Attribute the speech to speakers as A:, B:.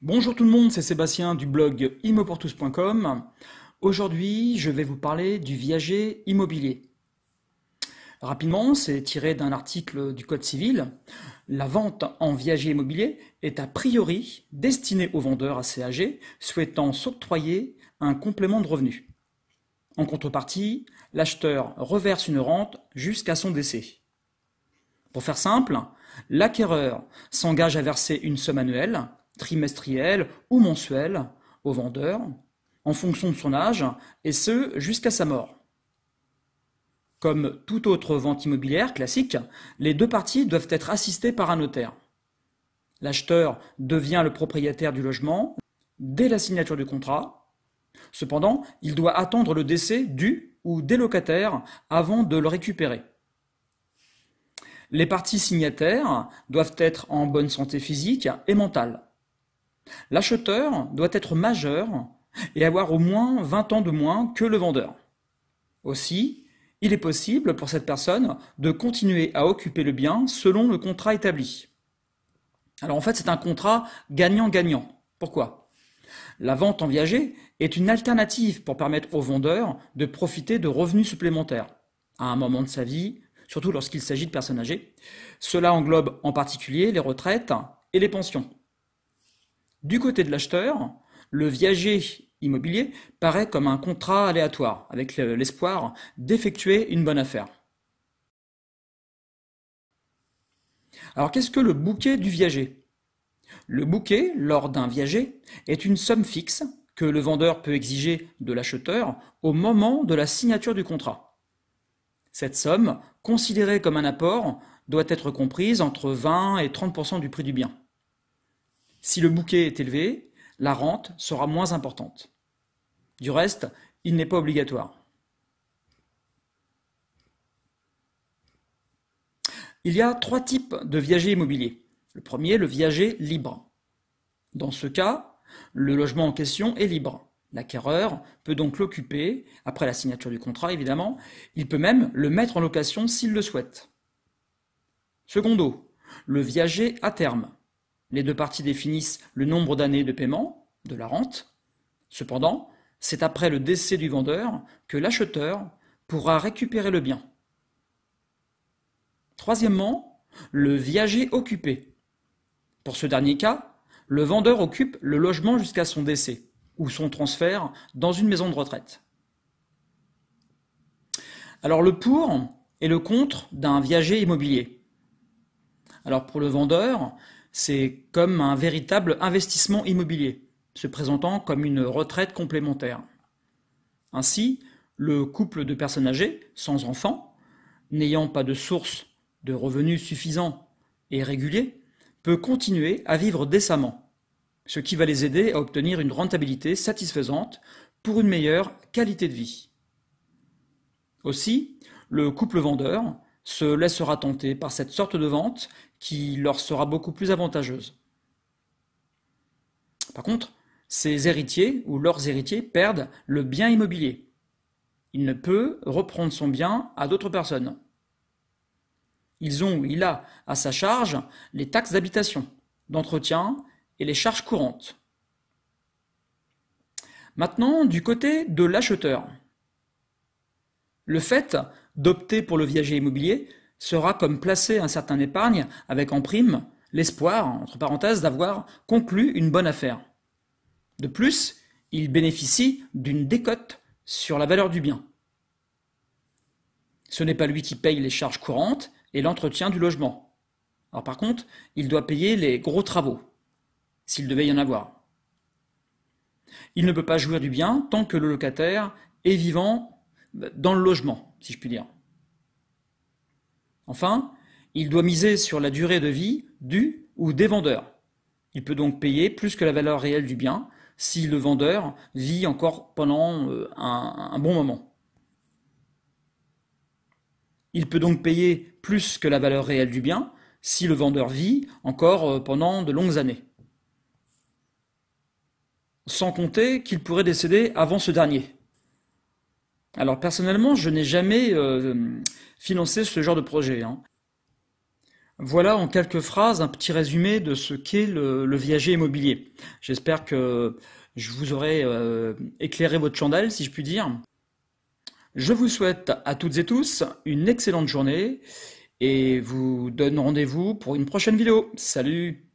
A: Bonjour tout le monde, c'est Sébastien du blog immopourtous.com. Aujourd'hui, je vais vous parler du viager immobilier. Rapidement, c'est tiré d'un article du Code civil. La vente en viager immobilier est a priori destinée aux vendeurs assez âgés souhaitant s'octroyer un complément de revenu. En contrepartie, l'acheteur reverse une rente jusqu'à son décès. Pour faire simple, l'acquéreur s'engage à verser une somme annuelle, trimestrielle ou mensuelle au vendeur, en fonction de son âge, et ce jusqu'à sa mort. Comme toute autre vente immobilière classique, les deux parties doivent être assistées par un notaire. L'acheteur devient le propriétaire du logement dès la signature du contrat. Cependant, il doit attendre le décès du ou des locataires avant de le récupérer. Les parties signataires doivent être en bonne santé physique et mentale. L'acheteur doit être majeur et avoir au moins 20 ans de moins que le vendeur. Aussi, il est possible pour cette personne de continuer à occuper le bien selon le contrat établi. Alors en fait, c'est un contrat gagnant-gagnant. Pourquoi? La vente en viager est une alternative pour permettre au vendeur de profiter de revenus supplémentaires à un moment de sa vie, surtout lorsqu'il s'agit de personnes âgées. Cela englobe en particulier les retraites et les pensions. Du côté de l'acheteur, le viager immobilier paraît comme un contrat aléatoire, avec l'espoir d'effectuer une bonne affaire. Alors qu'est-ce que le bouquet du viager? Le bouquet, lors d'un viager, est une somme fixe que le vendeur peut exiger de l'acheteur au moment de la signature du contrat. Cette somme, considérée comme un apport, doit être comprise entre 20 et 30% du prix du bien. Si le bouquet est élevé, la rente sera moins importante. Du reste, il n'est pas obligatoire. Il y a trois types de viager immobilier. Le premier, le viager libre. Dans ce cas, le logement en question est libre. L'acquéreur peut donc l'occuper, après la signature du contrat évidemment, il peut même le mettre en location s'il le souhaite. Secondo, le viager à terme. Les deux parties définissent le nombre d'années de paiement de la rente. Cependant, c'est après le décès du vendeur que l'acheteur pourra récupérer le bien. Troisièmement, le viager occupé. Pour ce dernier cas, le vendeur occupe le logement jusqu'à son décès ou son transfert dans une maison de retraite. Alors le pour et le contre d'un viager immobilier. Alors pour le vendeur, c'est comme un véritable investissement immobilier, se présentant comme une retraite complémentaire. Ainsi, le couple de personnes âgées, sans enfants, n'ayant pas de source de revenus suffisants et réguliers, peut continuer à vivre décemment, ce qui va les aider à obtenir une rentabilité satisfaisante pour une meilleure qualité de vie. Aussi, le couple vendeur se laissera tenter par cette sorte de vente qui leur sera beaucoup plus avantageuse. Par contre, ces héritiers ou leurs héritiers perdent le bien immobilier. Il ne peut reprendre son bien à d'autres personnes. Il a à sa charge les taxes d'habitation, d'entretien et les charges courantes. Maintenant, du côté de l'acheteur. Le fait d'opter pour le viager immobilier sera comme placer un certain épargne avec en prime l'espoir, entre parenthèses, d'avoir conclu une bonne affaire. De plus, il bénéficie d'une décote sur la valeur du bien. Ce n'est pas lui qui paye les charges courantes et l'entretien du logement. Alors par contre, il doit payer les gros travaux, s'il devait y en avoir. Il ne peut pas jouir du bien tant que le locataire est vivant dans le logement, si je puis dire. Enfin, il doit miser sur la durée de vie du ou des vendeurs. Il peut donc payer plus que la valeur réelle du bien si le vendeur vit encore pendant un bon moment. Il peut donc payer plus que la valeur réelle du bien si le vendeur vit encore pendant de longues années. Sans compter qu'il pourrait décéder avant ce dernier. Alors personnellement, je n'ai jamais financé ce genre de projet. Voilà en quelques phrases un petit résumé de ce qu'est le viager immobilier. J'espère que je vous aurai éclairé votre chandelle, si je puis dire. Je vous souhaite à toutes et tous une excellente journée et vous donne rendez-vous pour une prochaine vidéo. Salut!